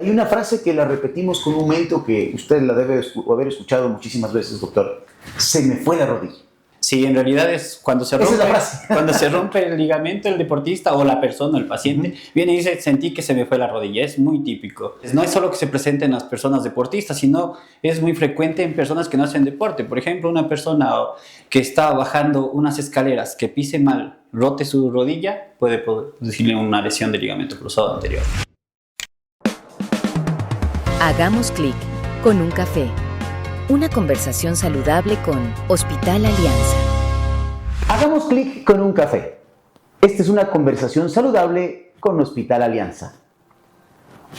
Hay una frase que la repetimos con un momento que usted la debe haber escuchado muchísimas veces, doctor. Se me fue la rodilla. Sí, en realidad es cuando se Esa rompe, es la frase. cuando se rompe el ligamento, el deportista o la persona, el paciente, viene y dice, sentí que se me fue la rodilla. Es muy típico. No es solo que se presente en las personas deportistas, sino es muy frecuente en personas que no hacen deporte. Por ejemplo, una persona que está bajando unas escaleras, que pise mal, rote su rodilla, puede producirle una lesión del ligamento cruzado anterior. Hagamos clic con un café. Una conversación saludable con Hospital Alianza. Hagamos clic con un café. Esta es una conversación saludable con Hospital Alianza.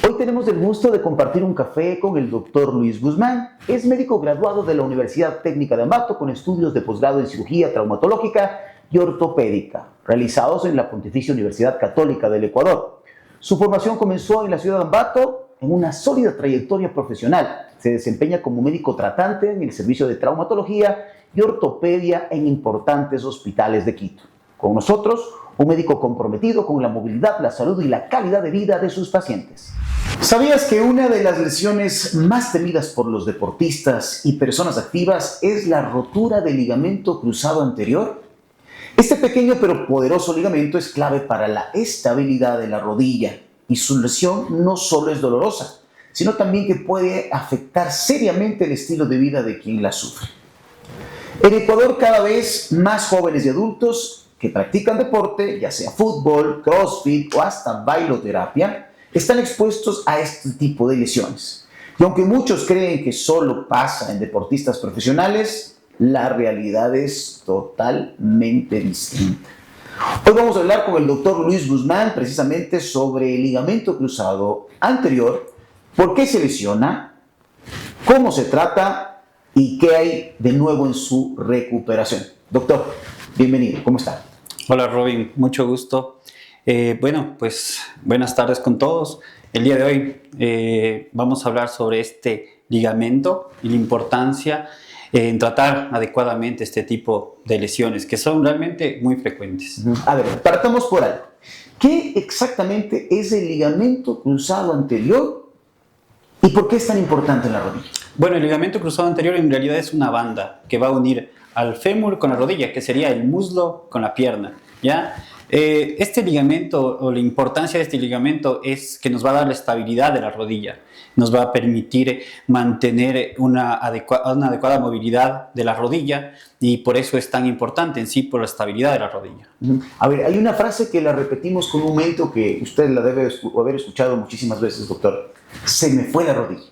Hoy tenemos el gusto de compartir un café con el doctor Luis Guzmán. Es médico graduado de la Universidad Técnica de Ambato con estudios de posgrado en cirugía traumatológica y ortopédica, realizados en la Pontificia Universidad Católica del Ecuador. Su formación comenzó en la ciudad de Ambato en una sólida trayectoria profesional. Se desempeña como médico tratante en el servicio de traumatología y ortopedia en importantes hospitales de Quito. Con nosotros, un médico comprometido con la movilidad, la salud y la calidad de vida de sus pacientes. ¿Sabías que una de las lesiones más temidas por los deportistas y personas activas es la rotura del ligamento cruzado anterior? Este pequeño pero poderoso ligamento es clave para la estabilidad de la rodilla y su lesión no solo es dolorosa, sino también que puede afectar seriamente el estilo de vida de quien la sufre. En Ecuador, cada vez más jóvenes y adultos que practican deporte, ya sea fútbol, crossfit o hasta bailoterapia, están expuestos a este tipo de lesiones. Y aunque muchos creen que solo pasa en deportistas profesionales, la realidad es totalmente distinta. Hoy vamos a hablar con el doctor Luis Guzmán precisamente sobre el ligamento cruzado anterior, por qué se lesiona, cómo se trata y qué hay de nuevo en su recuperación. Doctor, bienvenido, ¿cómo está? Hola Robin, mucho gusto. Bueno, pues buenas tardes con todos. El día de hoy vamos a hablar sobre este ligamento y la importancia en tratar adecuadamente este tipo de lesiones que son realmente muy frecuentes. A ver, partamos por algo. ¿Qué exactamente es el ligamento cruzado anterior y por qué es tan importante en la rodilla? Bueno, el ligamento cruzado anterior en realidad es una banda que va a unir al fémur con la rodilla, que sería el muslo con la pierna, ¿ya? Este ligamento, o la importancia de este ligamento, es que nos va a dar la estabilidad de la rodilla, nos va a permitir mantener una adecuada movilidad de la rodilla y por eso es tan importante en sí, por la estabilidad de la rodilla. A ver, hay una frase que la repetimos con un momento que usted la debe haber escuchado muchísimas veces, doctor. Se me fue la rodilla.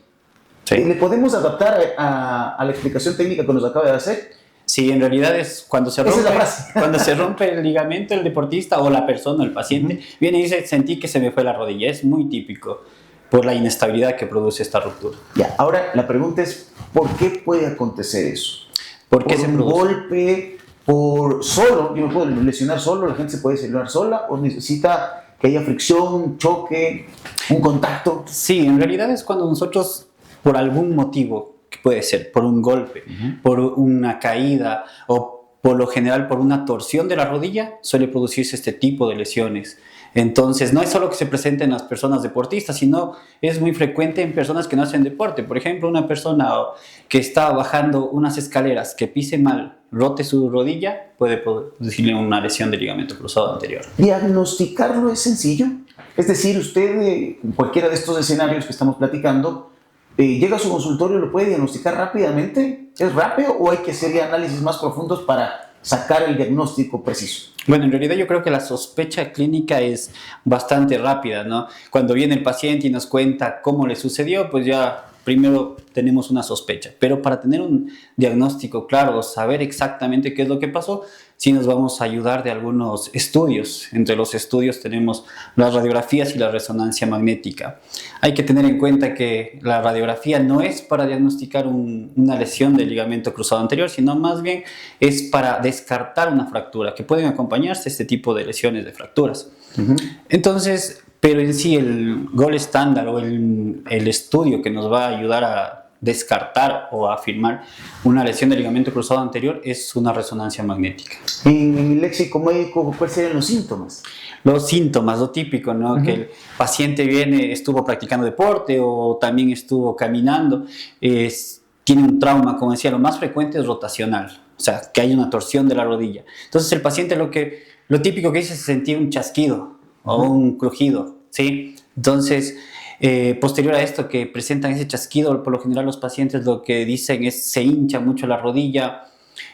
Sí. ¿Le podemos adaptar a la explicación técnica que nos acaba de hacer? Sí, en realidad es cuando se rompe, Esa es la frase. cuando se rompe el ligamento, el deportista o la persona, el paciente, viene y dice, sentí que se me fue la rodilla. Es muy típico por la inestabilidad que produce esta ruptura. Ya, ahora la pregunta es, ¿por qué puede acontecer eso? ¿Por qué ¿Por se un produce? golpe? ¿Por solo? ¿Yo me puedo lesionar solo? ¿La gente se puede lesionar sola? ¿O necesita que haya fricción, choque, un contacto? Sí, en realidad es cuando nosotros, por algún motivo, que puede ser por un golpe, por una caída o por lo general por una torsión de la rodilla, suele producirse este tipo de lesiones. Entonces, no es solo que se presente en las personas deportistas, sino es muy frecuente en personas que no hacen deporte. Por ejemplo, una persona que está bajando unas escaleras, que pise mal, rote su rodilla, puede producirle una lesión del ligamento cruzado anterior. ¿Diagnosticarlo es sencillo? Es decir, usted, en cualquiera de estos escenarios que estamos platicando, llega a su consultorio y lo puede diagnosticar rápidamente. ¿Es rápido o hay que hacer análisis más profundos para sacar el diagnóstico preciso? Bueno, en realidad yo creo que la sospecha clínica es bastante rápida, ¿no? Cuando viene el paciente y nos cuenta cómo le sucedió, pues ya primero tenemos una sospecha. Pero para tener un diagnóstico claro, saber exactamente qué es lo que pasó, sí nos vamos a ayudar de algunos estudios. Entre los estudios tenemos las radiografías y la resonancia magnética. Hay que tener en cuenta que la radiografía no es para diagnosticar una lesión del ligamento cruzado anterior, sino más bien es para descartar una fractura, que pueden acompañarse este tipo de lesiones de fracturas. Entonces, pero en sí el gold estándar o el estudio que nos va a ayudar a descartar o afirmar una lesión del ligamento cruzado anterior es una resonancia magnética. En el léxico médico, ¿cuáles serían los síntomas? Los síntomas, lo típico, ¿no? Que el paciente viene, estuvo practicando deporte o también estuvo caminando, tiene un trauma, como decía, lo más frecuente es rotacional, o sea, que hay una torsión de la rodilla. Entonces el paciente lo típico que dice es sentir un chasquido o un crujido, ¿sí? Entonces, posterior a esto que presentan ese chasquido, por lo general los pacientes lo que dicen es se hincha mucho la rodilla,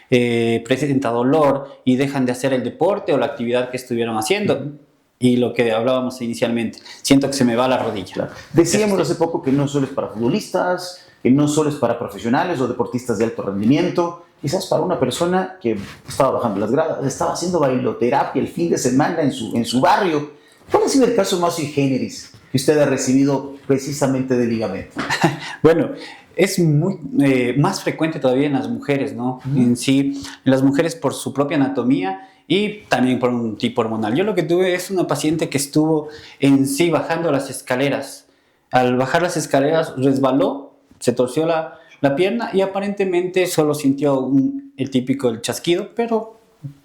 presenta dolor y dejan de hacer el deporte o la actividad que estuvieron haciendo. Y lo que hablábamos inicialmente, siento que se me va la rodilla. Claro. Decíamos hace poco que no solo es para futbolistas, que no solo es para profesionales o deportistas de alto rendimiento, quizás para una persona que estaba bajando las gradas, estaba haciendo bailoterapia el fin de semana en su barrio. ¿Cuál ha sido el caso más sui generis que usted ha recibido precisamente de ligamento? Bueno, es más frecuente todavía en las mujeres, ¿no? En sí, en las mujeres por su propia anatomía y también por un tipo hormonal. Yo lo que tuve es una paciente que estuvo en sí bajando las escaleras. Al bajar las escaleras resbaló, se torció la pierna y aparentemente solo sintió el típico chasquido, pero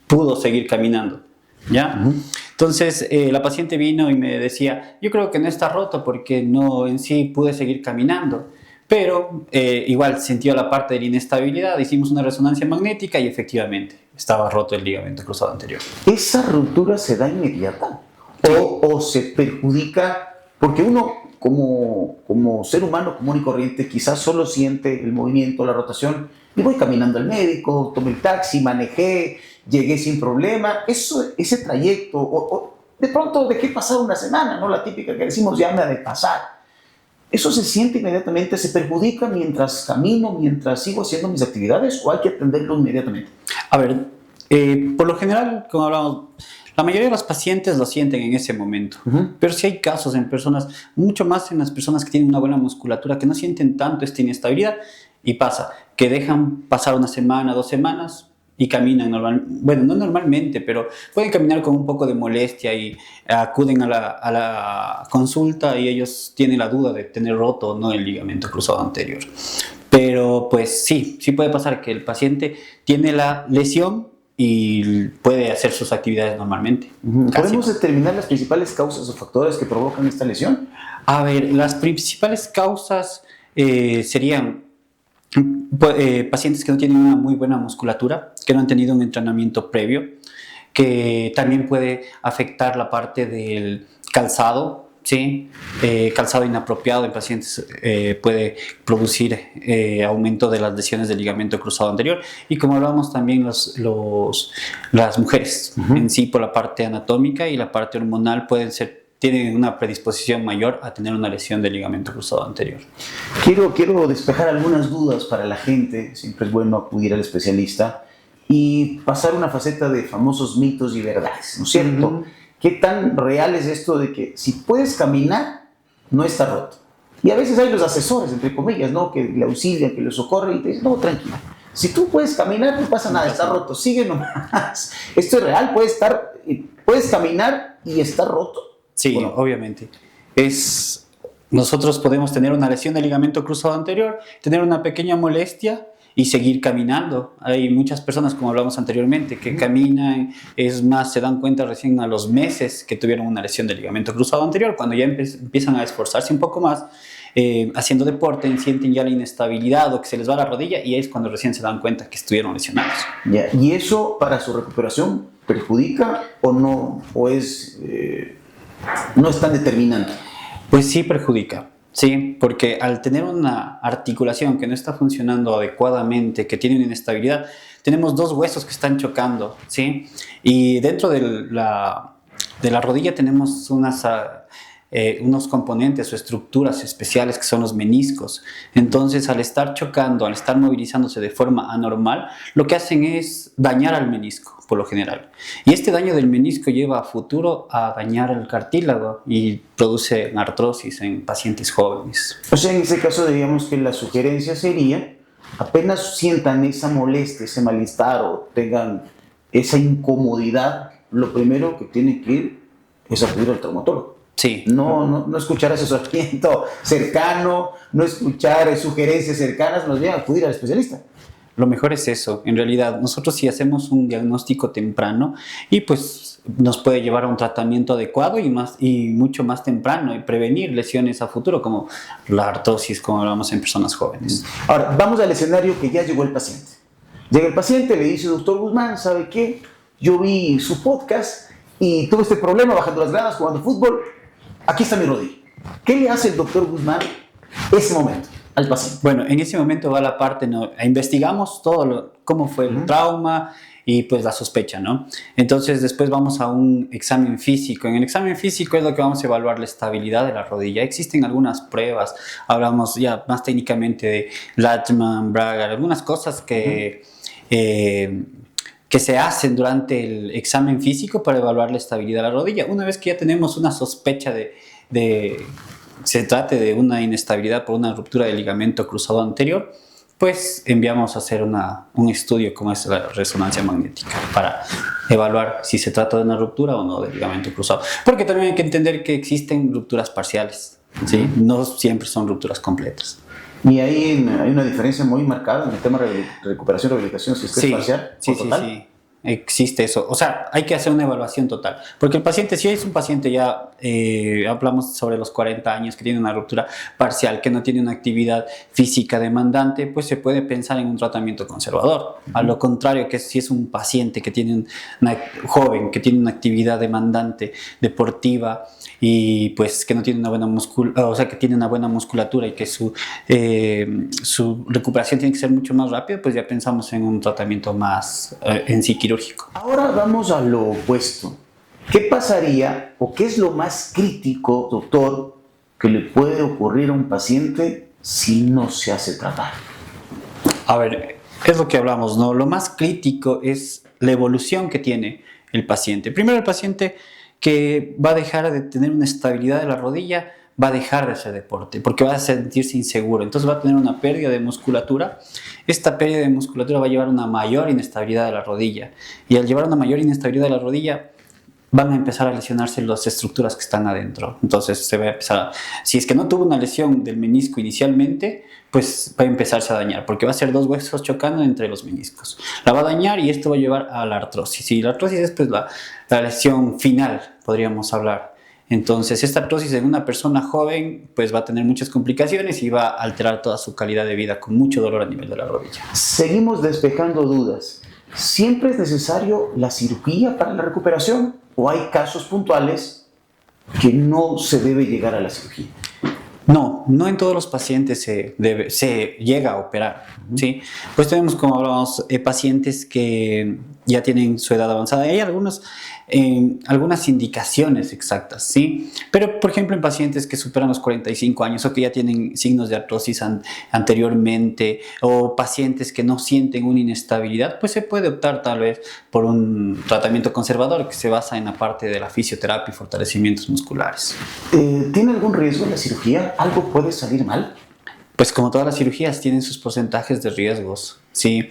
pudo seguir caminando, ¿ya? Entonces la paciente vino y me decía, yo creo que no está roto porque no en sí pude seguir caminando. Pero igual sintió la parte de la inestabilidad, hicimos una resonancia magnética y efectivamente estaba roto el ligamento cruzado anterior. ¿Esa ruptura se da inmediata? ¿O se perjudica? Porque uno como ser humano común y corriente quizás solo siente el movimiento, la rotación, y voy caminando al médico, tomé el taxi, manejé, llegué sin problema. Ese trayecto, o de pronto dejé pasar una semana, ¿no? La típica que decimos ya me ha de pasar. ¿Eso se siente inmediatamente? ¿Se perjudica mientras camino, mientras sigo haciendo mis actividades o hay que atenderlo inmediatamente? A ver, por lo general, como hablamos, la mayoría de los pacientes lo sienten en ese momento, pero sí hay casos en personas, mucho más en las personas que tienen una buena musculatura, que no sienten tanto esta inestabilidad y pasa, que dejan pasar una semana, 2 semanas y caminan bueno, no normalmente, pero pueden caminar con un poco de molestia y acuden a la consulta y ellos tienen la duda de tener roto o no el ligamento cruzado anterior. Pero pues sí puede pasar que el paciente tiene la lesión y puede hacer sus actividades normalmente. ¿Podemos determinar las principales causas o factores que provocan esta lesión? A ver, las principales causas serían pacientes que no tienen una muy buena musculatura, que no han tenido un entrenamiento previo, que también puede afectar la parte del calzado, ¿sí? Calzado inapropiado en pacientes puede producir aumento de las lesiones del ligamento cruzado anterior y como hablábamos también las mujeres en sí por la parte anatómica y la parte hormonal tienen una predisposición mayor a tener una lesión del ligamento cruzado anterior. Quiero despejar algunas dudas para la gente, siempre es bueno acudir al especialista y pasar una faceta de famosos mitos y verdades, ¿no es cierto? ¿Qué tan real es esto de que si puedes caminar, no está roto? Y a veces hay los asesores, entre comillas, ¿no? Que le auxilian, que le socorren y te dicen, no, tranquilo, si tú puedes caminar, no pasa nada, está roto, sigue nomás. Esto es real, puedes caminar y está roto. Sí, bueno, obviamente. Nosotros podemos tener una lesión del ligamento cruzado anterior, tener una pequeña molestia y seguir caminando. Hay muchas personas, como hablamos anteriormente, que caminan, es más, se dan cuenta recién a los meses que tuvieron una lesión del ligamento cruzado anterior, cuando ya empiezan a esforzarse un poco más, haciendo deporte, sienten ya la inestabilidad o que se les va la rodilla y es cuando recién se dan cuenta que estuvieron lesionados. Yeah. ¿Y eso para su recuperación perjudica o no? ¿O no es tan determinante? Pues sí perjudica, sí, porque al tener una articulación que no está funcionando adecuadamente, que tiene una inestabilidad, tenemos 2 huesos que están chocando, ¿sí? Y dentro de la rodilla tenemos unos componentes o estructuras especiales que son los meniscos. Entonces, al estar chocando, al estar movilizándose de forma anormal, lo que hacen es dañar al menisco, por lo general. Y este daño del menisco lleva a futuro a dañar el cartílago y produce artrosis en pacientes jóvenes. O sea, en ese caso diríamos que la sugerencia sería, apenas sientan esa molestia, ese malestar o tengan esa incomodidad, lo primero que tienen que ir es acudir al traumatólogo. Sí. No escuchar asesoramiento cercano, no escuchar sugerencias cercanas, más bien acudir al especialista. Lo mejor es eso. En realidad, nosotros sí hacemos un diagnóstico temprano y pues nos puede llevar a un tratamiento adecuado y mucho más temprano y prevenir lesiones a futuro como la artrosis, como hablamos en personas jóvenes. Ahora, vamos al escenario que ya llegó el paciente. Llega el paciente, le dice, doctor Guzmán, ¿sabe qué? Yo vi su podcast y tuve este problema bajando las gradas, jugando fútbol. Aquí está mi rodilla. ¿Qué le hace el doctor Guzmán ese momento al paciente? Bueno, en ese momento va la parte, ¿no? Investigamos todo, cómo fue el trauma y pues la sospecha, ¿no? Entonces después vamos a un examen físico. En el examen físico es lo que vamos a evaluar la estabilidad de la rodilla. Existen algunas pruebas, hablamos ya más técnicamente de Lachman, Braga, algunas cosas que se hacen durante el examen físico para evaluar la estabilidad de la rodilla. Una vez que ya tenemos una sospecha se trate de una inestabilidad por una ruptura del ligamento cruzado anterior, pues enviamos a hacer un estudio como es la resonancia magnética para evaluar si se trata de una ruptura o no del ligamento cruzado. Porque también hay que entender que existen rupturas parciales, ¿sí? No siempre son rupturas completas. Y ahí hay una diferencia muy marcada en el tema de recuperación y rehabilitación, si es parcial o total. Sí. Existe eso. O sea, hay que hacer una evaluación total. Porque el paciente, si es un paciente ya, hablamos sobre los 40 años, que tiene una ruptura parcial, que no tiene una actividad física demandante, pues se puede pensar en un tratamiento conservador. A lo contrario, que si es un paciente que tiene joven, que tiene una actividad demandante, deportiva, y pues que no tiene una buena que tiene una buena musculatura y que su recuperación tiene que ser mucho más rápida, pues ya pensamos en un tratamiento más en sí quirúrgico. Ahora vamos a lo opuesto. ¿Qué pasaría o qué es lo más crítico, doctor, que le puede ocurrir a un paciente si no se hace tratar? A ver, es lo que hablamos, ¿no? Lo más crítico es la evolución que tiene el paciente. Primero, el paciente que va a dejar de tener una estabilidad de la rodilla, va a dejar de hacer deporte, porque va a sentirse inseguro. Entonces va a tener una pérdida de musculatura. Esta pérdida de musculatura va a llevar a una mayor inestabilidad de la rodilla. Y al llevar una mayor inestabilidad de la rodilla, van a empezar a lesionarse las estructuras que están adentro. Entonces se va a empezar si es que no tuvo una lesión del menisco inicialmente, pues va a empezarse a dañar, porque va a ser dos huesos chocando entre los meniscos. La va a dañar y esto va a llevar a la artrosis. Y la artrosis es pues la lesión final, podríamos hablar. Entonces, esta artrosis en una persona joven pues va a tener muchas complicaciones y va a alterar toda su calidad de vida con mucho dolor a nivel de la rodilla. Seguimos despejando dudas. ¿Siempre es necesario la cirugía para la recuperación o hay casos puntuales que no se debe llegar a la cirugía? No en todos los pacientes se llega a operar, ¿sí? Pues tenemos, como hablábamos, pacientes que ya tienen su edad avanzada. Hay algunas indicaciones exactas, ¿sí? Pero, por ejemplo, en pacientes que superan los 45 años o que ya tienen signos de artrosis anteriormente, o pacientes que no sienten una inestabilidad, pues se puede optar tal vez por un tratamiento conservador que se basa en la parte de la fisioterapia y fortalecimientos musculares. ¿Tiene algún riesgo la cirugía? ¿Algo puede salir mal? Pues como todas las cirugías tienen sus porcentajes de riesgos, ¿sí?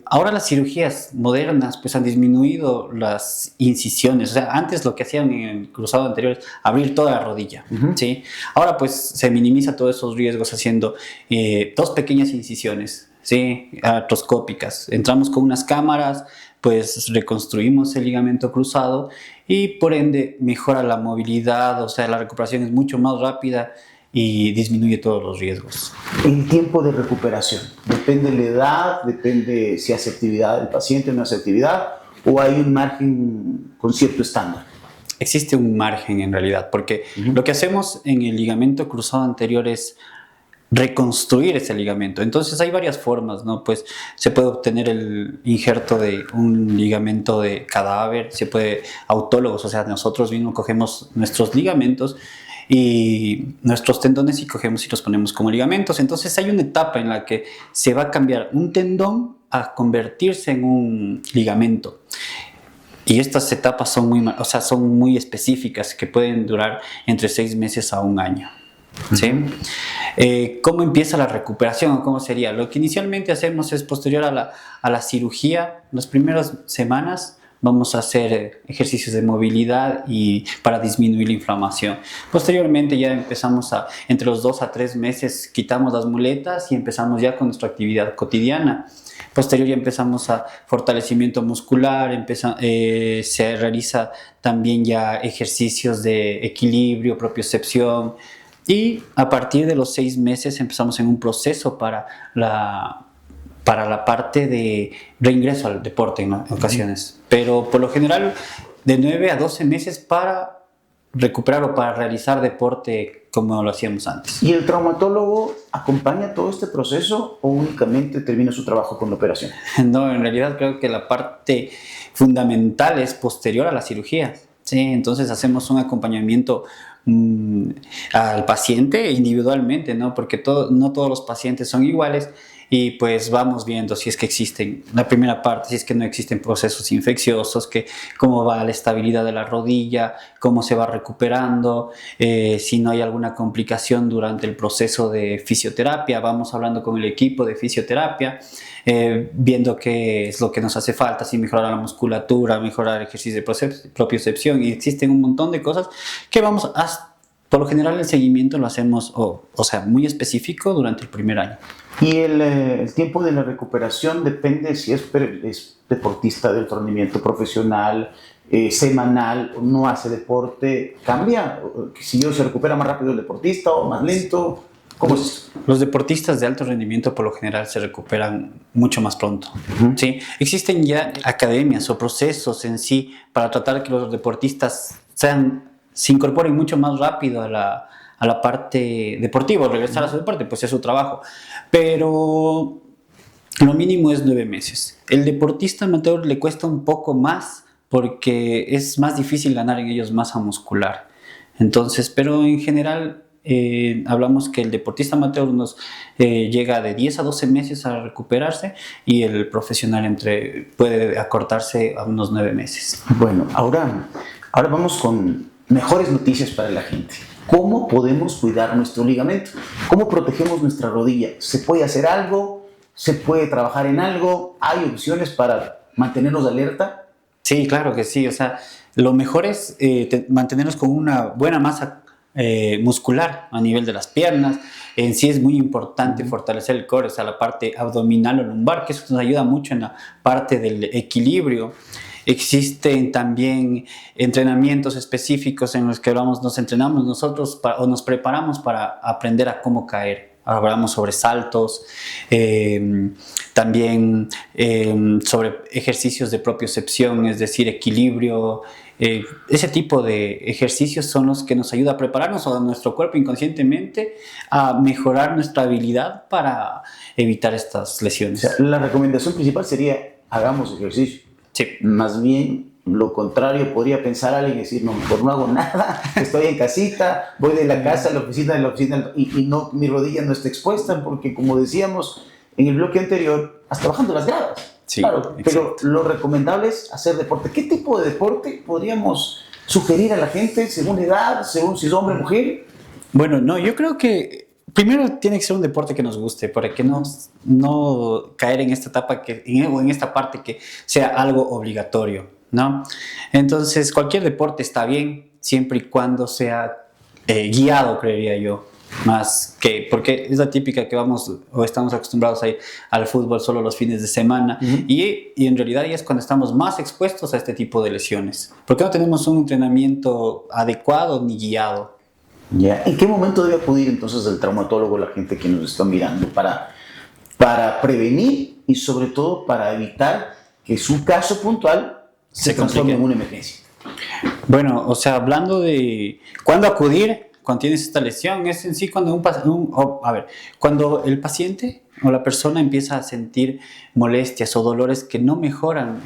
Ahora las cirugías modernas pues han disminuido las incisiones. O sea, antes lo que hacían en el cruzado anterior es abrir toda la rodilla, ¿sí? Ahora pues se minimiza todos esos riesgos haciendo dos pequeñas incisiones, ¿sí? Artroscópicas. Entramos con unas cámaras, pues reconstruimos el ligamento cruzado y por ende mejora la movilidad, o sea, la recuperación es mucho más rápida y disminuye todos los riesgos. El tiempo de recuperación, depende de la edad, depende si hace actividad el paciente o no hace actividad, o hay un margen con cierto estándar. Existe un margen en realidad, porque lo que hacemos en el ligamento cruzado anterior es reconstruir ese ligamento. Entonces hay varias formas, ¿no? Pues se puede obtener el injerto de un ligamento de cadáver, se puede autólogos, o sea, nosotros mismos cogemos nuestros ligamentos y nuestros tendones y cogemos y los ponemos como ligamentos. Entonces hay una etapa en la que se va a cambiar un tendón a convertirse en un ligamento. Y estas etapas son muy específicas, que pueden durar entre 6 meses a 1 año. ¿Sí? ¿Cómo empieza la recuperación? ¿Cómo sería? Lo que inicialmente hacemos es posterior a la cirugía, las primeras semanas, vamos a hacer ejercicios de movilidad y para disminuir la inflamación. Posteriormente ya empezamos entre los 2 a 3 meses, quitamos las muletas y empezamos ya con nuestra actividad cotidiana. Posterior ya empezamos a fortalecimiento muscular, se realiza también ya ejercicios de equilibrio, propiocepción, y a partir de los 6 meses empezamos en un proceso para la parte de reingreso al deporte en ocasiones. Pero por lo general de 9 a 12 meses para recuperar o para realizar deporte como lo hacíamos antes. ¿Y el traumatólogo acompaña todo este proceso o únicamente termina su trabajo con la operación? No, en realidad creo que la parte fundamental es posterior a la cirugía. Sí, entonces hacemos un acompañamiento al paciente individualmente, ¿no? Porque no todos los pacientes son iguales. Y pues vamos viendo si es que existen, la primera parte, si es que no existen procesos infecciosos, cómo va la estabilidad de la rodilla, cómo se va recuperando, si no hay alguna complicación durante el proceso de fisioterapia. Vamos hablando con el equipo de fisioterapia, viendo qué es lo que nos hace falta, si mejorar la musculatura, mejorar el ejercicio de propiocepción, y existen un montón de cosas que vamos a... Por lo general el seguimiento lo hacemos, o sea, muy específico durante el primer año. Y el tiempo de la recuperación depende si es deportista de alto rendimiento profesional, semanal, no hace deporte, ¿cambia? Si se recupera más rápido el deportista o más lento, ¿cómo es? Los deportistas de alto rendimiento por lo general se recuperan mucho más pronto. ¿Sí? Existen ya academias o procesos en sí para tratar de que los deportistas se incorporen mucho más rápido a la parte deportiva, regresar a su deporte, pues es su trabajo. Pero lo mínimo es 9 meses. El deportista amateur le cuesta un poco más porque es más difícil ganar en ellos masa muscular. Entonces, pero en general hablamos que el deportista amateur nos llega de 10 a 12 meses a recuperarse, y el profesional puede acortarse a unos 9 meses. Bueno, ahora vamos con mejores noticias para la gente. ¿Cómo podemos cuidar nuestro ligamento? ¿Cómo protegemos nuestra rodilla? ¿Se puede hacer algo? ¿Se puede trabajar en algo? ¿Hay opciones para mantenernos alerta? Sí, claro que sí. O sea, lo mejor es mantenernos con una buena masa muscular a nivel de las piernas. En sí es muy importante fortalecer el core, o sea, la parte abdominal o lumbar, que eso nos ayuda mucho en la parte del equilibrio. Existen también entrenamientos específicos en los que nos entrenamos nosotros o nos preparamos para aprender a cómo caer. Hablamos sobre saltos, también sobre ejercicios de propiocepción, es decir, equilibrio. Ese tipo de ejercicios son los que nos ayudan a prepararnos a nuestro cuerpo inconscientemente a mejorar nuestra habilidad para evitar estas lesiones. O sea, la recomendación principal sería: hagamos ejercicio. Sí. Más bien, lo contrario, podría pensar alguien y decir: no, mejor no hago nada, estoy en casita, voy de la casa a la oficina, y no, mi rodilla no está expuesta, porque como decíamos en el bloque anterior, hasta bajando las gradas. Sí, claro, pero lo recomendable es hacer deporte. ¿Qué tipo de deporte podríamos sugerir a la gente según la edad, según si es hombre o mujer? Bueno, no, yo creo que primero tiene que ser un deporte que nos guste, para que no caer en esta etapa o en esta parte que sea algo obligatorio, ¿no? Entonces, cualquier deporte está bien, siempre y cuando sea guiado, creería yo. Más que, porque es la típica que vamos o estamos acostumbrados a ir al fútbol solo los fines de semana, y en realidad ya es cuando estamos más expuestos a este tipo de lesiones, porque no tenemos un entrenamiento adecuado ni guiado. Ya. ¿En qué momento debe acudir entonces el traumatólogo la gente que nos está mirando para prevenir y sobre todo para evitar que su caso puntual se transforme en una emergencia? Bueno, o sea, hablando de cuándo acudir cuando tienes esta lesión, es en sí cuando cuando el paciente o la persona empieza a sentir molestias o dolores que no mejoran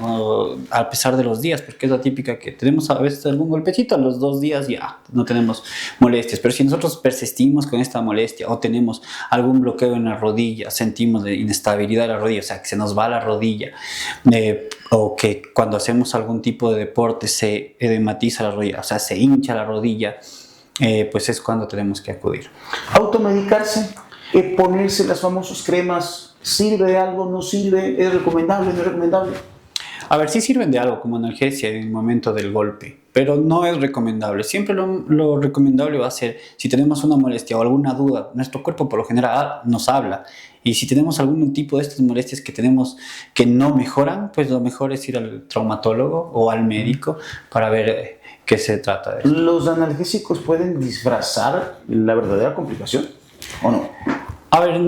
a pesar de los días, porque es la típica que tenemos a veces algún golpecito, a los 2 días ya no tenemos molestias, pero si nosotros persistimos con esta molestia o tenemos algún bloqueo en la rodilla, sentimos de inestabilidad de la rodilla, o sea, que se nos va la rodilla, o que cuando hacemos algún tipo de deporte se edematiza la rodilla, o sea, se hincha la rodilla, pues es cuando tenemos que acudir. Automedicarse, ponerse las famosas cremas, ¿sirve de algo? ¿No sirve? ¿Es recomendable? ¿No es recomendable? A ver, sí sirven de algo como analgesia en el momento del golpe, pero no es recomendable. Siempre lo recomendable va a ser, si tenemos una molestia o alguna duda, nuestro cuerpo por lo general nos habla. Y si tenemos algún tipo de estas molestias que tenemos que no mejoran, pues lo mejor es ir al traumatólogo o al médico para ver qué se trata de eso. ¿Los analgésicos pueden disfrazar la verdadera complicación o no? A ver,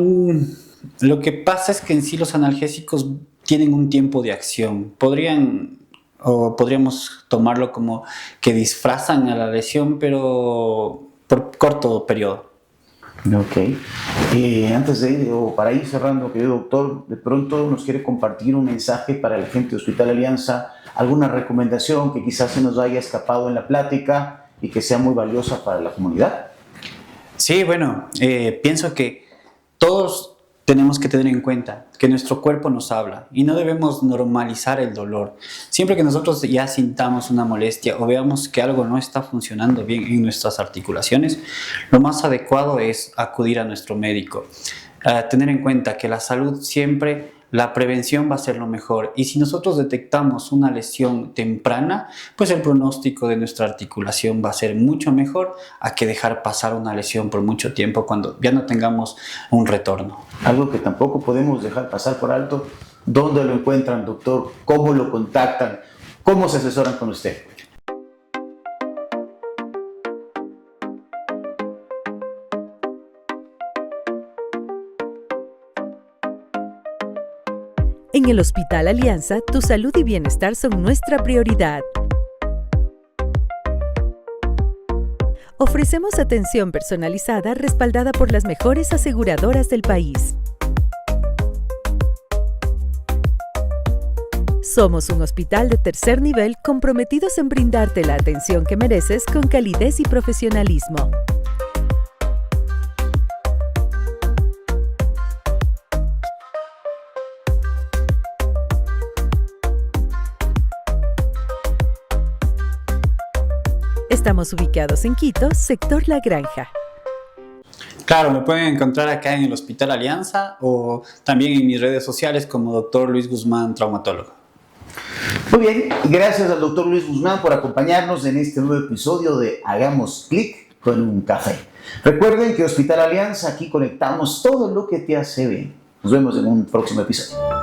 lo que pasa es que en sí los analgésicos tienen un tiempo de acción. Podríamos tomarlo como que disfrazan a la lesión, pero por corto periodo. Ok. Antes de ir, o para ir cerrando, querido doctor, de pronto nos quiere compartir un mensaje para la gente de Hospital Alianza, alguna recomendación que quizás se nos haya escapado en la plática y que sea muy valiosa para la comunidad. Sí, bueno, pienso que todos tenemos que tener en cuenta que nuestro cuerpo nos habla y no debemos normalizar el dolor. Siempre que nosotros ya sintamos una molestia o veamos que algo no está funcionando bien en nuestras articulaciones, lo más adecuado es acudir a nuestro médico. Tener en cuenta que la salud siempre, la prevención va a ser lo mejor, y si nosotros detectamos una lesión temprana, pues el pronóstico de nuestra articulación va a ser mucho mejor a que dejar pasar una lesión por mucho tiempo cuando ya no tengamos un retorno. Algo que tampoco podemos dejar pasar por alto, ¿dónde lo encuentran, doctor? ¿Cómo lo contactan? ¿Cómo se asesoran con usted? En el Hospital Alianza, tu salud y bienestar son nuestra prioridad. Ofrecemos atención personalizada respaldada por las mejores aseguradoras del país. Somos un hospital de tercer nivel comprometidos en brindarte la atención que mereces con calidez y profesionalismo. Estamos ubicados en Quito, sector La Granja. Claro, me pueden encontrar acá en el Hospital Alianza o también en mis redes sociales como Dr. Luis Guzmán, traumatólogo. Muy bien, gracias al doctor Luis Guzmán por acompañarnos en este nuevo episodio de Hagamos Clic con un café. Recuerden que Hospital Alianza, aquí conectamos todo lo que te hace bien. Nos vemos en un próximo episodio.